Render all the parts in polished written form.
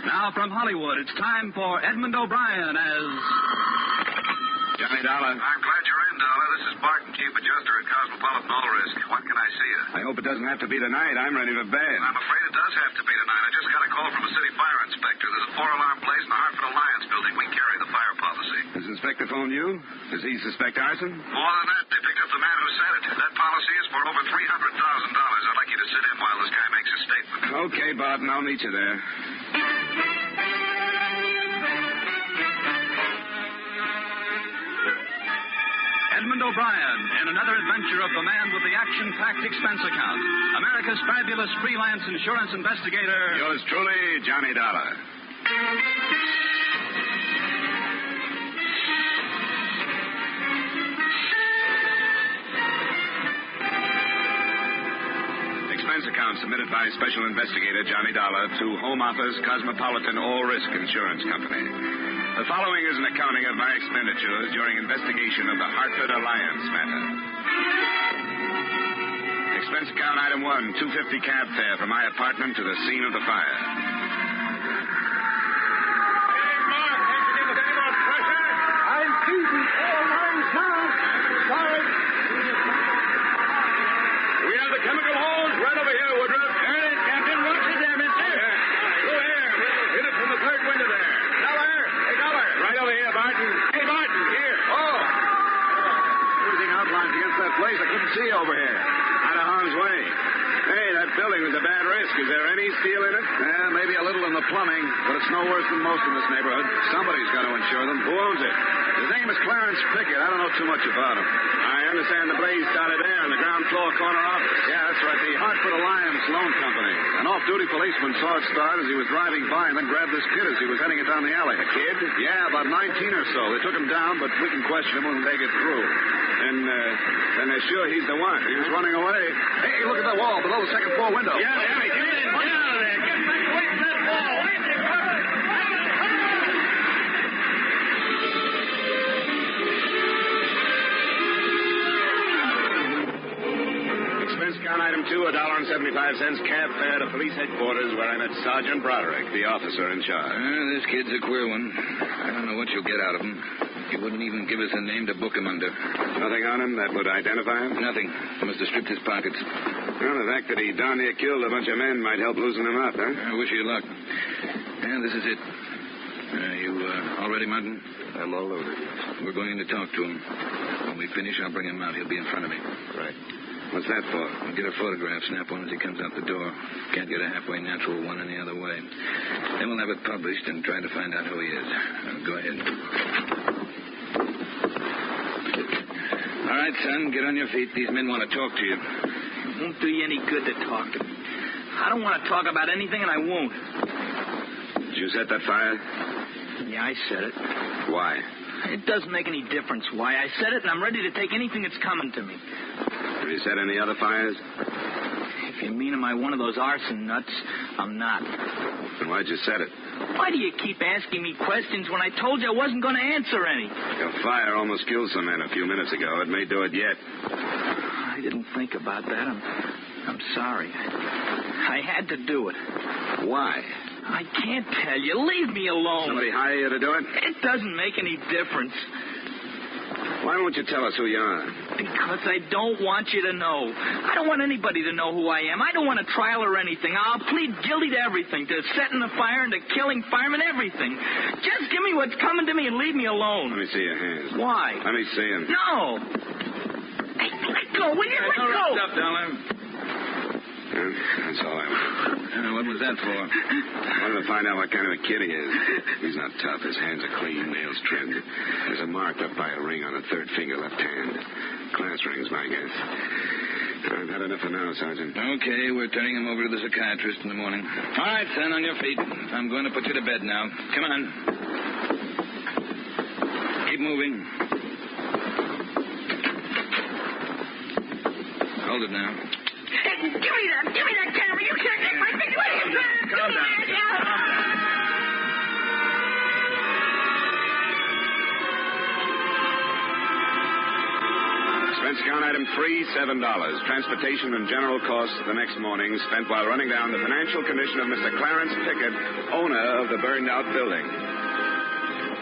Now from Hollywood, it's time for Edmund O'Brien as... Johnny Dollar. I'm glad you're in, Dollar. This is Barton, Chief Adjuster at Cosmopolitan All Risk. When can I see you? I hope it doesn't have to be tonight. I'm ready for bed. I'm afraid it does have to be tonight. I just got a call from a city fire inspector. There's a 4-alarm blaze in the Hartford Alliance building. We carry the fire policy. Has Inspector phoned you? Does he suspect arson? More than that, they picked up the man who said it. That policy is for over $300,000. I'd like you to sit in while this guy makes his statement. Okay, Barton. I'll meet you there. Edmund O'Brien in another adventure of the man with the action-packed expense account. America's fabulous freelance insurance investigator. Yours truly, Johnny Dollar. Expense account submitted by Special Investigator Johnny Dollar to Home Office Cosmopolitan All Risk Insurance Company. The following is an accounting of my expenditures during investigation of the Hartford Alliance matter. Expense account item 1, $250 cab fare from my apartment to the scene of the fire. Hey, Mark, can't you give us any more pressure? I'm feeding all lines now. Sorry. We have the chemical hose right over here, Woodruff. There it is, Captain. Watch it there, mister. Go here. We'll hit it from the third window there. Right over here, Barton. Hey, Martin, here. Oh. Losing outlines against that place. I couldn't see over here. Out of harm's way. Hey, that building was a bad risk. Is there any steel in it? Yeah, maybe a little in the plumbing, but it's no worse than most in this neighborhood. Somebody's got to insure them. Who owns it? His name is Clarence Pickett. I don't know too much about him. I understand the blaze started there in the ground floor corner office. Yeah, that's right. The Hartford Alliance Loan Company. An off-duty policeman saw it start as he was driving by and then grabbed this kid as he was heading it down the alley. A kid? Yeah, about 19 or so. They took him down, but we can question him when they get through. And then they're sure he's the one. He was running away. Hey, look at the wall below the second floor window. Yeah, get in. Get out of there. Get back away from that wall. Wait there. Expense count item 2, $1.75 cab fare to police headquarters where I met Sergeant Broderick, the officer in charge. This kid's a queer one. I don't know what you'll get out of him. He wouldn't even give us a name to book him under. Nothing on him that would identify him? Nothing. He must have stripped his pockets. Well, the fact that he darn near killed a bunch of men might help loosen him up, huh? I wish you luck. Yeah, this is it. You all ready, Martin? I'm all loaded. We're going in to talk to him. When we finish, I'll bring him out. He'll be in front of me. Right. What's that for? I'll get a photograph, snap one as he comes out the door. Can't get a halfway natural one any other way. Then we'll have it published and try to find out who he is. Go ahead. All right, son, get on your feet. These men want to talk to you. It won't do you any good to talk to me. I don't want to talk about anything, and I won't. Did you set that fire? Yeah, I said it. Why? It doesn't make any difference why. I said it, and I'm ready to take anything that's coming to me. Have you set any other fires? If you mean am I one of those arson nuts, I'm not. Then why'd you set it? Why do you keep asking me questions when I told you I wasn't going to answer any? Your fire almost killed some men a few minutes ago. It may do it yet. I didn't think about that. I'm sorry. I had to do it. Why? I can't tell you. Leave me alone. Somebody hire you to do it? It doesn't make any difference. Why won't you tell us who you are? Because I don't want you to know. I don't want anybody to know who I am. I don't want a trial or anything. I'll plead guilty to everything, to setting the fire and to killing firemen, everything. Just give me what's coming to me and leave me alone. Let me see your hands. Why? Let me see them. No. Hey, let go. Will you let go? Stop, Dollar. That's all I want. What was that for? I wanted to find out what kind of a kid he is. He's not tough. His hands are clean, nails trimmed. There's a mark up by a ring on the third finger, left hand. Class rings, my guess. I've had enough for now, Sergeant. Okay, we're turning him over to the psychiatrist in the morning. All right, son, on your feet. I'm going to put you to bed now. Come on. Keep moving. Hold it now. Hey, give me that camera. You can't take my picture. What are you trying to do? Calm down. Expense count item free, $7. Transportation and general costs the next morning spent while running down the financial condition of Mr. Clarence Pickett, owner of the burned-out building.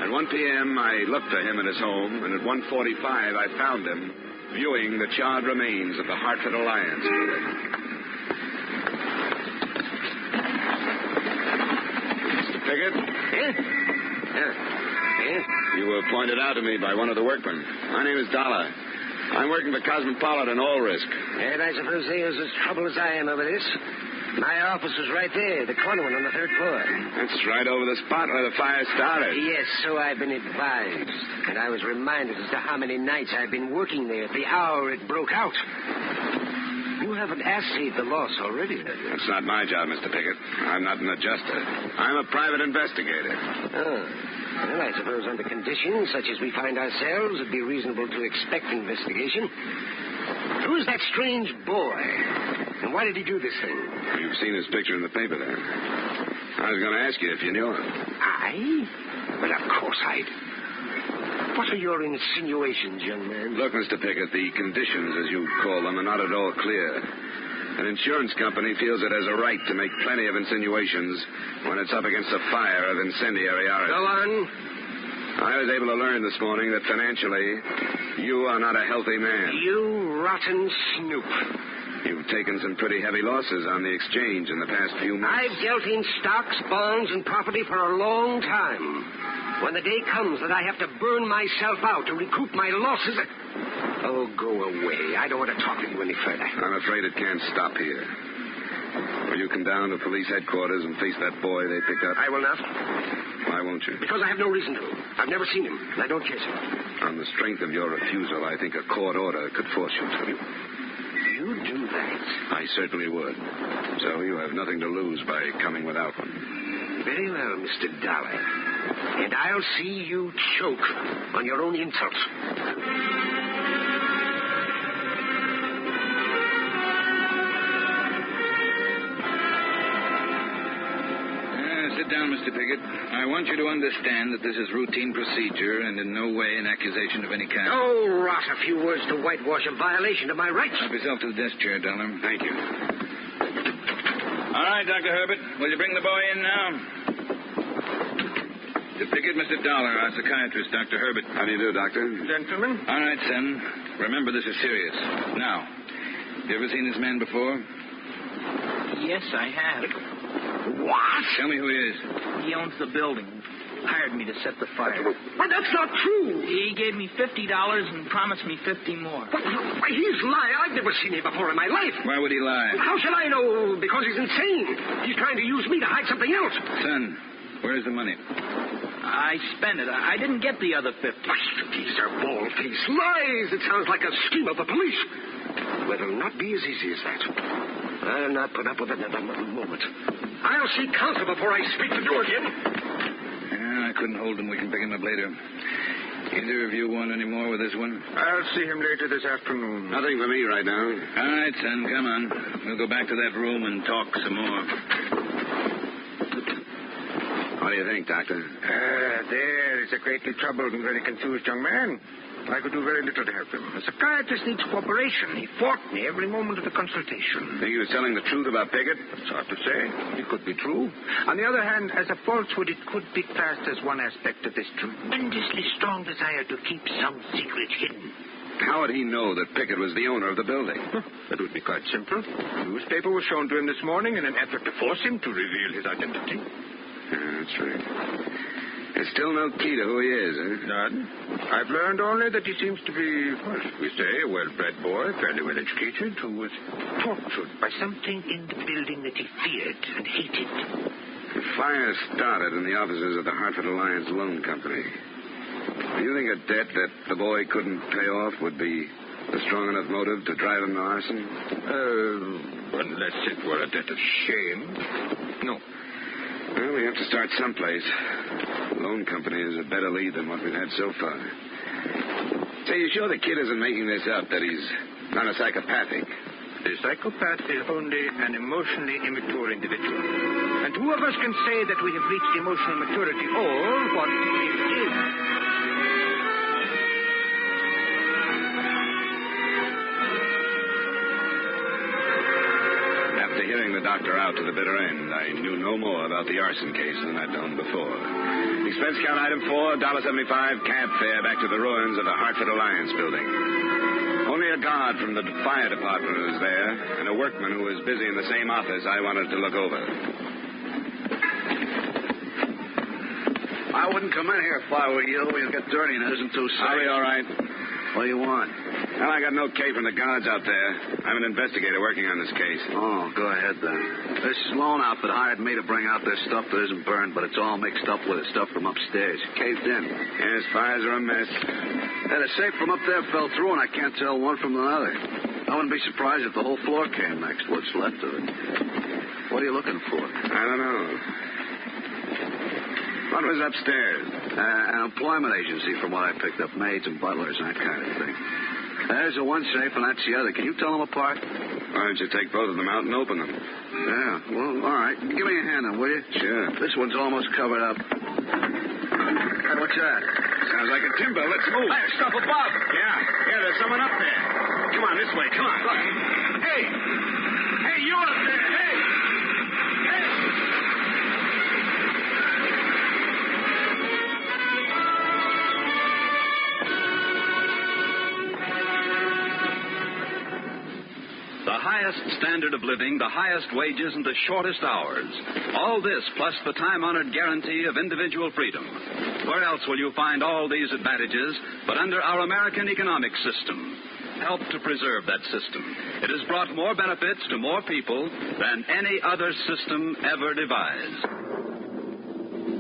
At 1 p.m., I looked for him at his home, and at 1:45, I found him viewing the charred remains of the Hartford Alliance building. Mr. Pickett? Yes? Yes? You were pointed out to me by one of the workmen. My name is Dollar. I'm working for Cosmopolitan All Risk. And I suppose there's as trouble as I am over this. My office is right there, the corner one on the third floor. That's right over the spot where the fire started. Yes, so I've been advised. And I was reminded as to how many nights I've been working there at the hour it broke out. You haven't assayed the loss already, have you? That's not my job, Mr. Pickett. I'm not an adjuster. I'm a private investigator. Oh. Well, I suppose under conditions such as we find ourselves, it'd be reasonable to expect investigation. Who's that strange boy? And why did he do this thing? You've seen his picture in the paper there. I was going to ask you if you knew him. I? Well, of course I'd. What are your insinuations, young man? Look, Mr. Pickett, the conditions, as you call them, are not at all clear. An insurance company feels it has a right to make plenty of insinuations when it's up against a fire of incendiary origin. Go on. I was able to learn this morning that financially, you are not a healthy man. You rotten snoop. You've taken some pretty heavy losses on the exchange in the past few months. I've dealt in stocks, bonds, and property for a long time. When the day comes that I have to burn myself out to recoup my losses... Oh, go away. I don't want to talk to you any further. I'm afraid it can't stop here. Will you come down to police headquarters and face that boy they picked up? I will not. Why won't you? Because I have no reason to. I've never seen him, and I don't care so. On the strength of your refusal, I think a court order could force you to. You do that? I certainly would. So you have nothing to lose by coming without one. Very well, Mr. Dollar. And I'll see you choke on your own insult. Sit down, Mr. Pickett. I want you to understand that this is routine procedure and in no way an accusation of any kind. Oh, rot a few words to whitewash a violation of my rights. Help yourself to the desk chair, Dollar. Thank you. All right, Dr. Herbert. Will you bring the boy in now? Mr. Pickett, Mr. Dollar, our psychiatrist, Dr. Herbert. How do you do, Doctor? Gentlemen? All right, son. Remember, this is serious. Now, you ever seen this man before? Yes, I have. What? Tell me who he is. He owns the building. Hired me to set the fire. But that's not true. He gave me $50 and promised me 50 more. Why, he's lying. I've never seen him before in my life. Why would he lie? How shall I know? Because he's insane. He's trying to use me to hide something else. Son, where's the money? I spent it. I didn't get the other 50. These are bald-faced lies. It sounds like a scheme of the police. Well, it'll not be as easy as that. I'll not put up with it another moment. I'll see counsel before I speak to you again. Yeah, I couldn't hold him. We can pick him up later. Either of you want any more with this one? I'll see him later this afternoon. Nothing for me right now. All right, son, come on. We'll go back to that room and talk some more. What do you think, Doctor? There is a greatly troubled and very confused young man. I could do very little to help him. A psychiatrist needs cooperation. He fought me every moment of the consultation. Think he was telling the truth about Pickett? It's hard to say. It could be true. On the other hand, as a falsehood, it could be classed as one aspect of this tremendously strong desire to keep some secret hidden. How would he know that Pickett was the owner of the building? That would be quite simple. The newspaper was shown to him this morning in an effort to force him to reveal his identity. That's right. There's still no key to who he is, eh? None. I've learned only that he seems to be, well, we say, a well-bred boy, fairly well-educated, who was tortured by something in the building that he feared and hated. The fire started in the offices of the Hartford Alliance Loan Company. Do you think a debt that the boy couldn't pay off would be a strong enough motive to drive him to arson? Unless it were a debt of shame. No. Well, we have to start someplace. The loan company is a better lead than what we've had so far. Say, you sure the kid isn't making this up, that he's not a psychopathic? The psychopath is only an emotionally immature individual. And who of us can say that we have reached emotional maturity or what it is? the doctor out to the bitter end. I knew no more about the arson case than I'd known before. Expense count item 4, $1.75 cab fare back to the ruins of the Hartford Alliance building. Only a guard from the fire department was there, and a workman who was busy in the same office I wanted to look over. I wouldn't come in here if I were you. You'll get dirty and it isn't too safe. I'll be all right. What do you want? Well, I got an okay from the guards out there. I'm an investigator working on this case. Oh, go ahead then. This loan outfit hired me to bring out this stuff that isn't burned, but it's all mixed up with the stuff from upstairs. Caved in. Yes, fires are a mess. And the safe from up there fell through, and I can't tell one from another. I wouldn't be surprised if the whole floor came next, what's left of it. What are you looking for? I don't know. What was upstairs? An employment agency, from what I picked up. Maids and butlers and that kind of thing. There's the one safe, and that's the other. Can you tell them apart? Why don't you take both of them out and open them? Yeah, well, all right. Give me a hand then, will you? Sure. This one's almost covered up. Hey, what's that? Sounds like a timber. Let's move. Hey, stuff above. Yeah, there's someone up there. Come on, this way. Come on. Look. Hey! Hey, you up there! Hey! Hey! The highest standard of living, the highest wages, and the shortest hours. All this plus the time-honored guarantee of individual freedom. Where else will you find all these advantages but under our American economic system? Help to preserve that system. It has brought more benefits to more people than any other system ever devised.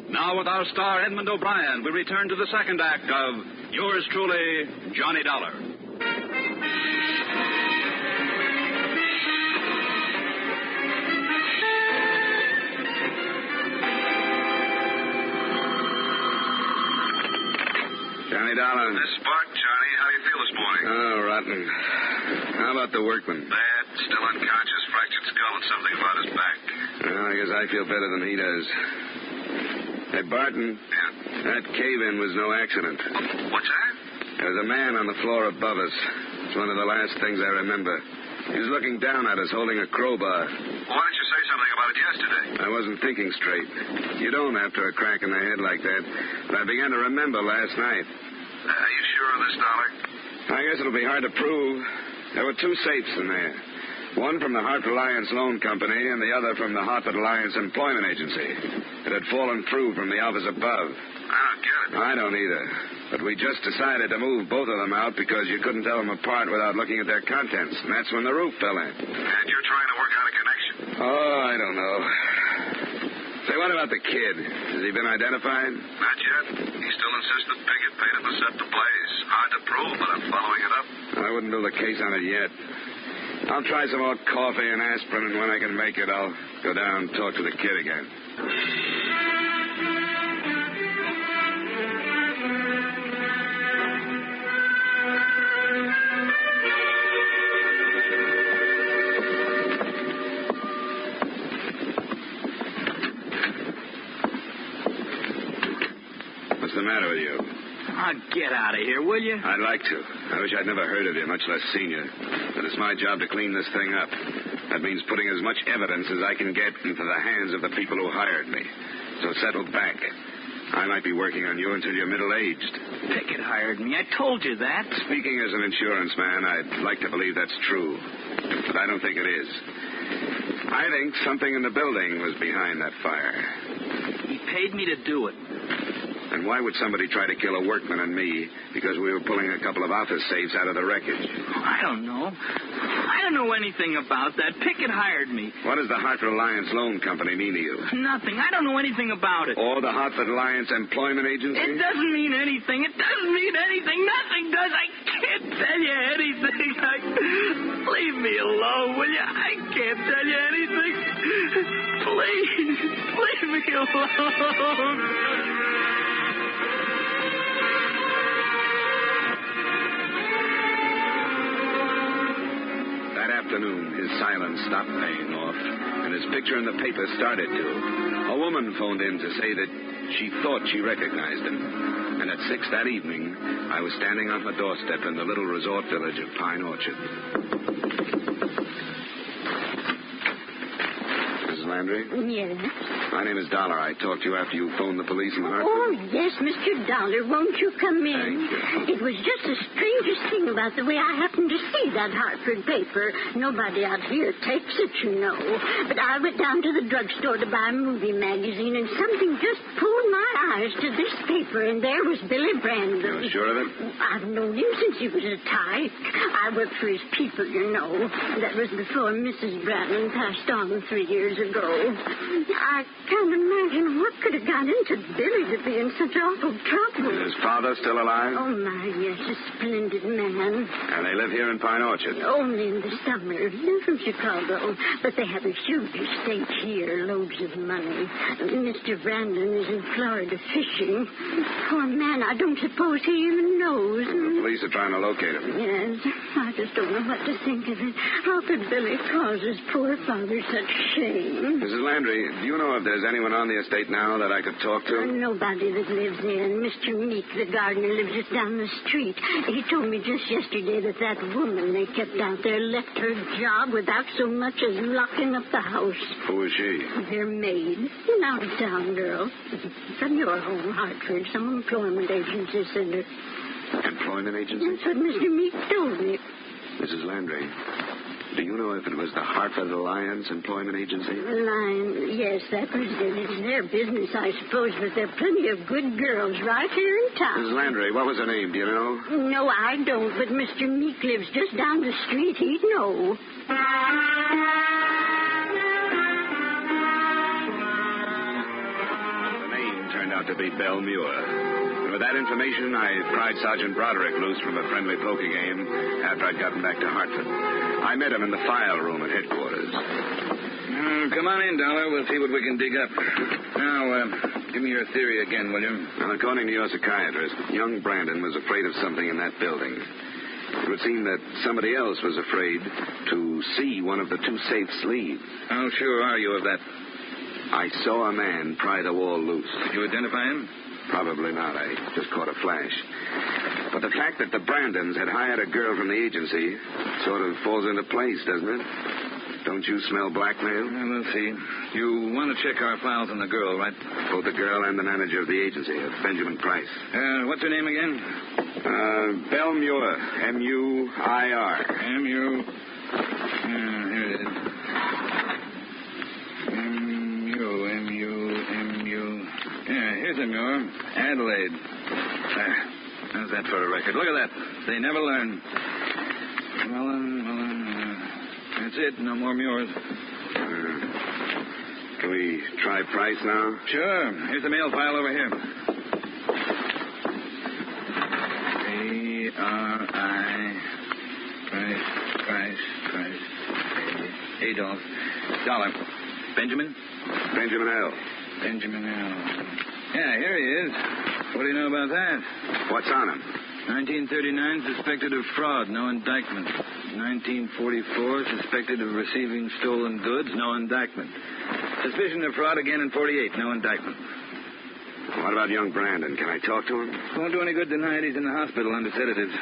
Now with our star Edmund O'Brien, we return to the second act of Yours Truly, Johnny Dollar. Johnny Dollar. This Spark, Johnny. How do you feel this morning? Oh, rotten. How about the workman? Bad. Still unconscious. Fractured skull and something about his back. Well, I guess I feel better than he does. Hey, Barton. Yeah? That cave-in was no accident. What's that? There was a man on the floor above us. It's one of the last things I remember. He was looking down at us holding a crowbar. Well, why didn't you say something about it yesterday? I wasn't thinking straight. You don't after a crack in the head like that. But I began to remember last night. Are you sure of this, Dollar? I guess it'll be hard to prove. There were two safes in there. One from the Hartford Alliance Loan Company and the other from the Hartford Alliance Employment Agency. It had fallen through from the office above. I don't get it. I don't either. But we just decided to move both of them out because you couldn't tell them apart without looking at their contents. And that's when the roof fell in. And you're trying to work out a connection. Oh, I don't know. Say, what about the kid? Has he been identified? Not yet. He still insists that Piggott paid him to set the blaze. Hard to prove, but I'm following it up. I wouldn't build a case on it yet. I'll try some more coffee and aspirin, and when I can make it, I'll go down and talk to the kid again. What's the matter with you? Oh, get out of here, will you? I'd like to. I wish I'd never heard of you, much less seen you. But it's my job to clean this thing up. That means putting as much evidence as I can get into the hands of the people who hired me. So settle back. I might be working on you until you're middle-aged. Pickett hired me. I told you that. Speaking as an insurance man, I'd like to believe that's true. But I don't think it is. I think something in the building was behind that fire. He paid me to do it. And why would somebody try to kill a workman and me because we were pulling a couple of office safes out of the wreckage? I don't know. I don't know anything about that. Pickett hired me. What does the Hartford Alliance Loan Company mean to you? Nothing. I don't know anything about it. Or the Hartford Alliance Employment Agency? It doesn't mean anything. It doesn't mean anything. Nothing does. I can't tell you anything. Leave me alone, will you? I can't tell you anything. Please, leave me alone. That afternoon, his silence stopped paying off, and his picture in the paper started to. A woman phoned in to say that she thought she recognized him. And at 6 that evening, I was standing on her doorstep in the little resort village of Pine Orchard. Landry? Yes. My name is Dollar. I talked to you after you phoned the police in Hartford. Oh, yes, Mr. Dollar. Won't you come in? Thank you. It was just the strangest thing about the way I happened to see that Hartford paper. Nobody out here takes it, you know. But I went down to the drugstore to buy a movie magazine, and something just pulled my eyes to this paper, and there was Billy Brandon. You sure of it? I've known him since he was a tyke. I worked for his people, you know. That was before Mrs. Brandon passed on 3 years ago. I can't imagine what could have got into Billy to be in such awful trouble. Is his father still alive? Oh, my, yes, a splendid man. And they live here in Pine Orchard? Only in the summer. They're from Chicago, but they have a huge estate here, loads of money. Mr. Brandon is in Florida fishing. Poor man, I don't suppose he even knows. The police are trying to locate him. Yes, I just don't know what to think of it. How could Billy cause his poor father such shame? Mrs. Landry, do you know if there's anyone on the estate now that I could talk to? Nobody that lives there. And Mr. Meek, the gardener, lives just down the street. He told me just yesterday that woman they kept out there left her job without so much as locking up the house. Who is she? Their maid. An out-of-town girl. From your home, Hartford. Some employment agency sent her. Employment agency? That's what Mr. Meek told me. Mrs. Landry, do you know if it was the Hartford Alliance Employment Agency? Line, yes, that was it. It's their business, I suppose, but there are plenty of good girls right here in town. Mrs. Landry, what was her name? Do you know? No, I don't, but Mr. Meek lives just down the street. He'd know. The name turned out to be Belle Muir. And with that information, I pried Sergeant Broderick loose from a friendly poker game after I'd gotten back to Hartford. I met him in the file room at headquarters. Come on in, Dollar. We'll see what we can dig up. Now, give me your theory again, will you? Well, according to your psychiatrist, young Brandon was afraid of something in that building. It would seem that somebody else was afraid to see one of the two safes leave. How sure are you of that? I saw a man pry the wall loose. Did you identify him? Probably not. I just caught a flash. But the fact that the Brandons had hired a girl from the agency sort of falls into place, doesn't it? Don't you smell blackmail? Well, we'll see. You want to check our files on the girl, right? Both the girl and the manager of the agency, Benjamin Price. What's her name again? Belle Muir. M-U-I-R. M-U... here it is. M-U... Yeah, here's a Muir. Adelaide. How's that for a record? Look at that. They never learn. That's it. No more Muirs. Can we try Price now? Sure. Here's the mail file over here. Price. Adolf. Dollar. Benjamin? Benjamin L. Benjamin L. Yeah, here he is. What do you know about that? What's on him? 1939, suspected of fraud, no indictment. 1944, suspected of receiving stolen goods, no indictment. Suspicion of fraud again in 48, no indictment. What about young Brandon? Can I talk to him? Won't do any good tonight. He's in the hospital under sedatives.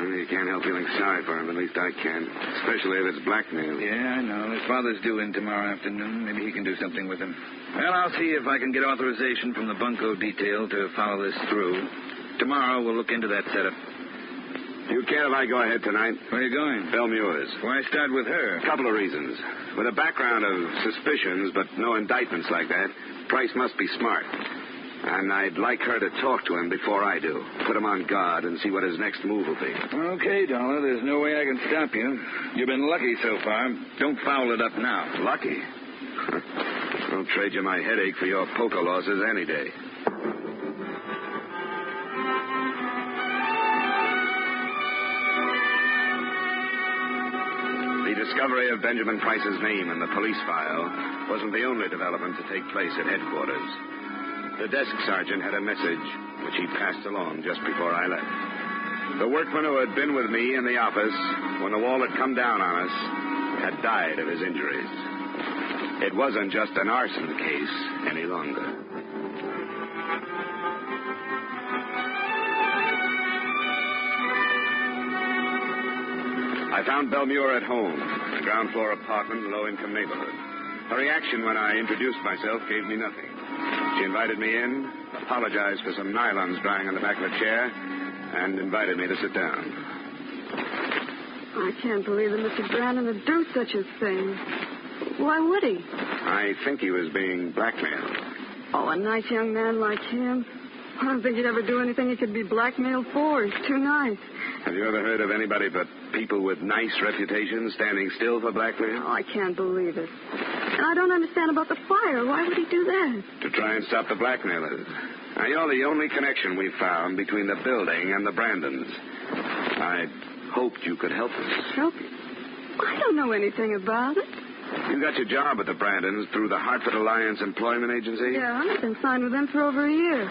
You can't help feeling sorry for him. At least I can. Especially if it's blackmail. Yeah, I know. His father's due in tomorrow afternoon. Maybe he can do something with him. Well, I'll see if I can get authorization from the bunco detail to follow this through. Tomorrow we'll look into that setup. Do you care if I go ahead tonight? Where are you going? Belle Muir's. Why start with her? A couple of reasons. With a background of suspicions, but no indictments like that, Price must be smart. And I'd like her to talk to him before I do. Put him on guard and see what his next move will be. Okay, Dollar. There's no way I can stop you. You've been lucky so far. Don't foul it up now. Lucky? I'll trade you my headache for your poker losses any day. The discovery of Benjamin Price's name in the police file wasn't the only development to take place at headquarters. The desk sergeant had a message which he passed along just before I left. The workman who had been with me in the office when the wall had come down on us had died of his injuries. It wasn't just an arson case any longer. I found Belle Muir at home, in a ground floor apartment in a low-income neighborhood. Her reaction when I introduced myself gave me nothing. She invited me in, apologized for some nylons drying on the back of a chair, and invited me to sit down. I can't believe that Mr. Brandon would do such a thing. Why would he? I think he was being blackmailed. Oh, a nice young man like him. I don't think he'd ever do anything he could be blackmailed for. He's too nice. Have you ever heard of anybody but people with nice reputations standing still for blackmail? Oh, I can't believe it. And I don't understand about the fire. Why would he do that? To try and stop the blackmailers. Now, you're the only connection we've found between the building and the Brandons. I hoped you could help us. Help you? I don't know anything about it. You got your job with the Brandons through the Hartford Alliance Employment Agency? Yeah, I've been signed with them for over a year.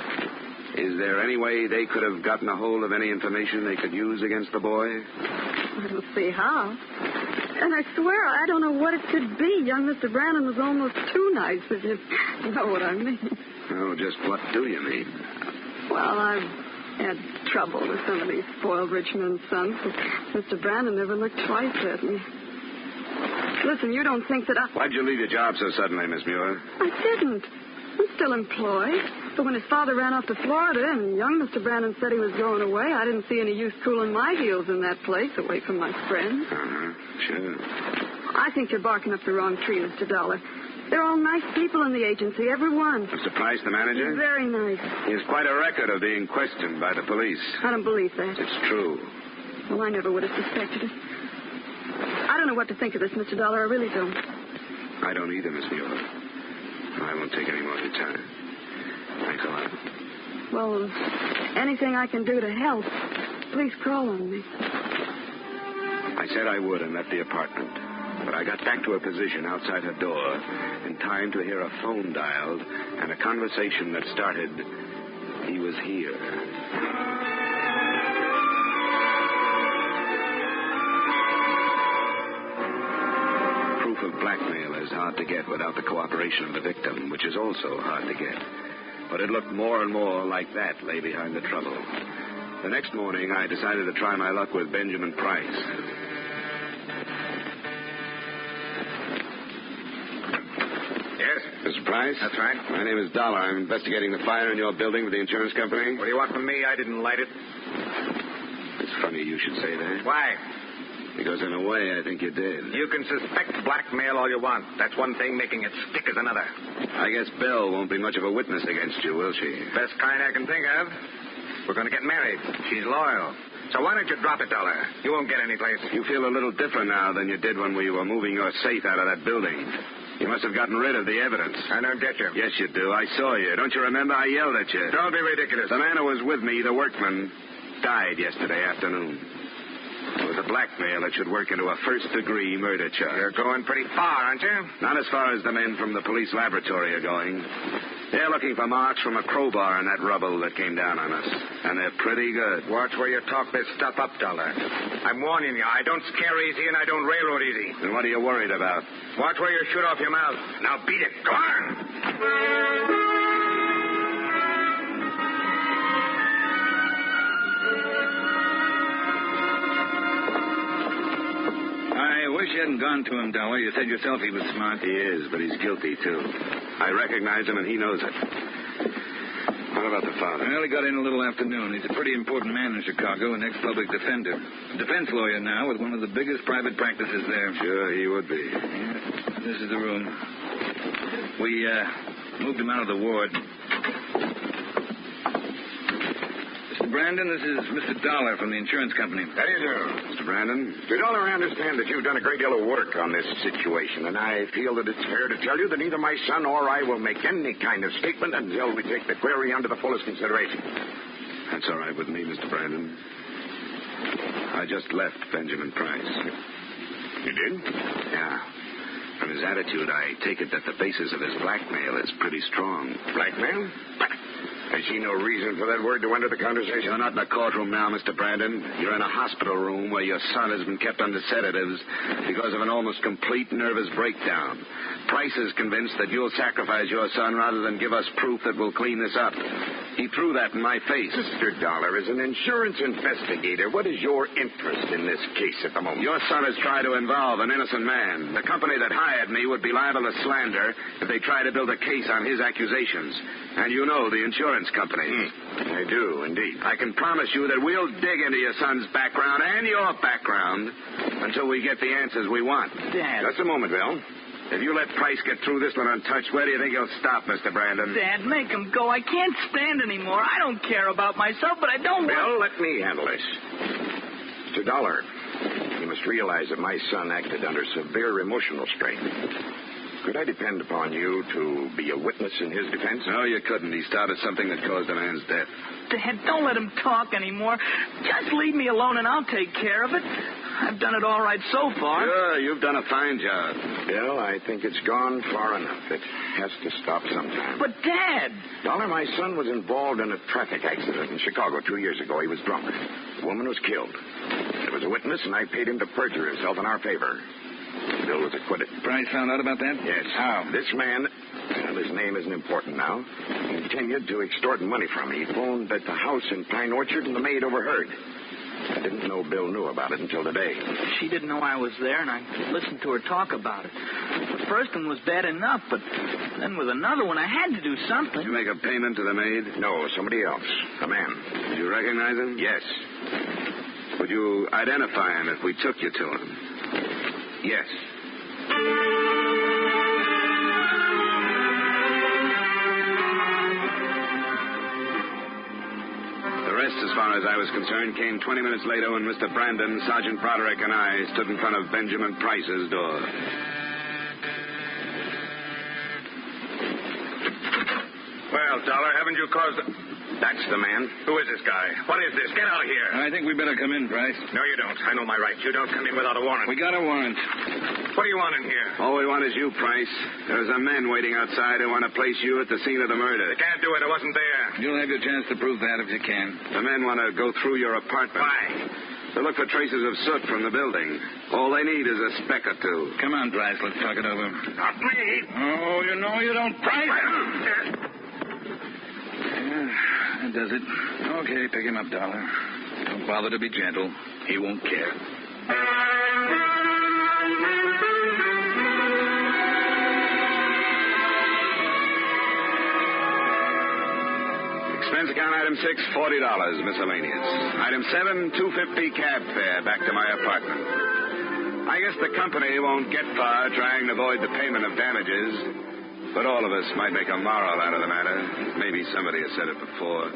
Is there any way they could have gotten a hold of any information they could use against the boy? I don't see how. And I swear I don't know what it could be. Young Mr. Brandon was almost too nice, if you know what I mean. Oh, just what do you mean? Well, I've had trouble with some of these spoiled rich men's sons, but Mr. Brandon never looked twice at me. Listen, you don't think that I... Why'd you leave your job so suddenly, Miss Muir? I didn't. I'm still employed. But when his father ran off to Florida and young Mr. Brandon said he was going away, I didn't see any use cooling my heels in that place away from my friends. Sure. I think you're barking up the wrong tree, Mr. Dollar. They're all nice people in the agency, every one. Mr. Price, the manager? Very nice. He has quite a record of being questioned by the police. I don't believe that. It's true. Well, I never would have suspected it. I don't know what to think of this, Mr. Dollar. I really don't. I don't either, Miss Muir. I won't take any more of your time. Thanks a lot. Well, anything I can do to help, please call on me. I said I would and left the apartment. But I got back to her position outside her door in time to hear a phone dialed and a conversation that started, "He was here." Proof of blackmail is hard to get without the cooperation of the victim, which is also hard to get. But it looked more and more like that lay behind the trouble. The next morning, I decided to try my luck with Benjamin Price. Yes? Mr. Price? That's right. My name is Dollar. I'm investigating the fire in your building with the insurance company. What do you want from me? I didn't light it. It's funny you should say that. Why? Because in a way, I think you did. You can suspect blackmail all you want. That's one thing. Making it stick is another. I guess Belle won't be much of a witness against you, will she? Best kind I can think of. We're going to get married. She's loyal. So why don't you drop it, Dollar? You won't get any place. You feel a little different now than you did when we were moving your safe out of that building. You must have gotten rid of the evidence. I don't get you. Yes, you do. I saw you. Don't you remember? I yelled at you. Don't be ridiculous. The man who was with me, the workman, died yesterday afternoon. It was a blackmail that should work into a first-degree murder charge. You're going pretty far, aren't you? Not as far as the men from the police laboratory are going. They're looking for marks from a crowbar in that rubble that came down on us. And they're pretty good. Watch where you talk this stuff up, Dollar. I'm warning you. I don't scare easy and I don't railroad easy. And what are you worried about? Watch where you shoot off your mouth. Now beat it. Go on. I wish you hadn't gone to him, Dollar. You said yourself he was smart. He is, but he's guilty, too. I recognize him, and he knows it. What about the father? Well, he got in a little afternoon. He's a pretty important man in Chicago, an ex-public defender. A defense lawyer now with one of the biggest private practices there. Sure, he would be. Yeah. This is the room. We moved him out of the ward. Mr. Brandon, this is Mr. Dollar from the insurance company. How do you do? Mr. Brandon? Mr. Dollar, I understand that you've done a great deal of work on this situation, and I feel that it's fair to tell you that neither my son or I will make any kind of statement until we take the query under the fullest consideration. That's all right with me, Mr. Brandon. I just left Benjamin Price. You did? Yeah. From his attitude, I take it that the basis of his blackmail is pretty strong. Blackmail? I see no reason for that word to enter the conversation. You're not in a courtroom now, Mr. Brandon. You're in a hospital room where your son has been kept under sedatives because of an almost complete nervous breakdown. Price is convinced that you'll sacrifice your son rather than give us proof that will clean this up. He threw that in my face. Mr. Dollar, as an insurance investigator, what is your interest in this case at the moment? Your son has tried to involve an innocent man. The company that hired me would be liable to slander if they try to build a case on his accusations. And you know the insurance company. I do, indeed. I can promise you that we'll dig into your son's background and your background until we get the answers we want. Dad. Just a moment, Bill. If you let Price get through this one untouched, where do you think he'll stop, Mr. Brandon? Dad, make him go. I can't stand anymore. I don't care about myself, but I don't want... Bill, let me handle this. Mr. Dollar, you must realize that my son acted under severe emotional strain. Could I depend upon you to be a witness in his defense? No, you couldn't. He started something that caused a man's death. Dad, don't let him talk anymore. Just leave me alone and I'll take care of it. I've done it all right so far. Sure, you've done a fine job. Bill, I think it's gone far enough. It has to stop sometime. But, Dad... Dollar, my son was involved in a traffic accident in Chicago 2 years ago. He was drunk. The woman was killed. There was a witness, and I paid him to perjure himself in our favor. Bill was acquitted. Price found out about that? Yes. How? This man, well, his name isn't important now, continued to extort money from me. He phoned at the house in Pine Orchard, and the maid overheard. I didn't know Bill knew about it until today. She didn't know I was there, and I listened to her talk about it. The first one was bad enough, but then with another one, I had to do something. Did you make a payment to the maid? No, somebody else. A man. Did you recognize him? Yes. Would you identify him if we took you to him? Yes. The rest, as far as I was concerned, came 20 minutes later when Mr. Brandon, Sergeant Broderick, and I stood in front of Benjamin Price's door. Well, Dollar, haven't you caused... That's the man. Who is this guy? What is this? Get out of here. I think we better come in, Price. No, you don't. I know my rights. You don't come in without a warrant. We got a warrant. What do you want in here? All we want is you, Price. There's a man waiting outside who want to place you at the scene of the murder. I can't do it. I wasn't there. You'll have your chance to prove that if you can. The men want to go through your apartment. Why? To look for traces of soot from the building. All they need is a speck or two. Come on, Price. Let's talk it over. Not me. Oh, you know you don't, Price. That does it. Okay, pick him up, Dollar. Don't bother to be gentle. He won't care. Expense account item 6, $40, miscellaneous. Item 7, $2.50 cab fare back to my apartment. I guess the company won't get far trying to avoid the payment of damages. But all of us might make a moral out of the matter. Maybe somebody has said it before.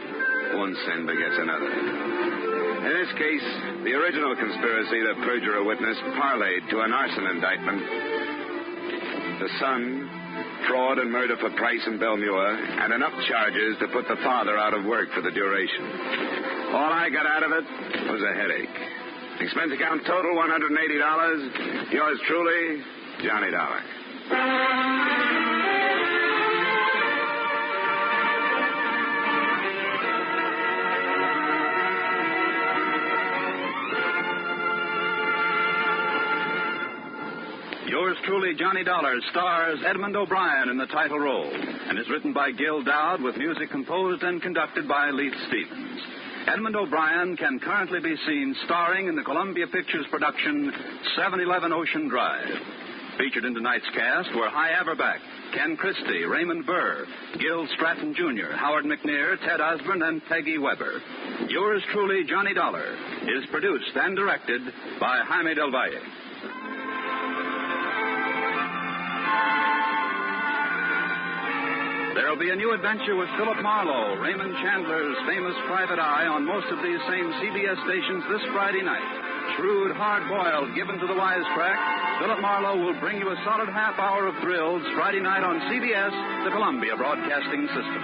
One sin begets another. In this case, the original conspiracy to perjure a witness parlayed to an arson indictment. The son, fraud and murder for Price and Belmure, and enough charges to put the father out of work for the duration. All I got out of it was a headache. Expense account total, $180. Yours truly, Johnny Dollar. Yours truly, Johnny Dollar, stars Edmund O'Brien in the title role and is written by Gil Dowd with music composed and conducted by Leith Stevens. Edmund O'Brien can currently be seen starring in the Columbia Pictures production 711 Ocean Drive. Featured in tonight's cast were Hy Averback, Ken Christie, Raymond Burr, Gil Stratton Jr., Howard McNear, Ted Osborne, and Peggy Weber. Yours truly, Johnny Dollar, is produced and directed by Jaime Del Valle. There'll be a new adventure with Philip Marlowe, Raymond Chandler's famous private eye, on most of these same CBS stations this Friday night. Shrewd, hard-boiled, given to the wisecrack, Philip Marlowe will bring you a solid half hour of thrills Friday night on CBS, the Columbia Broadcasting System.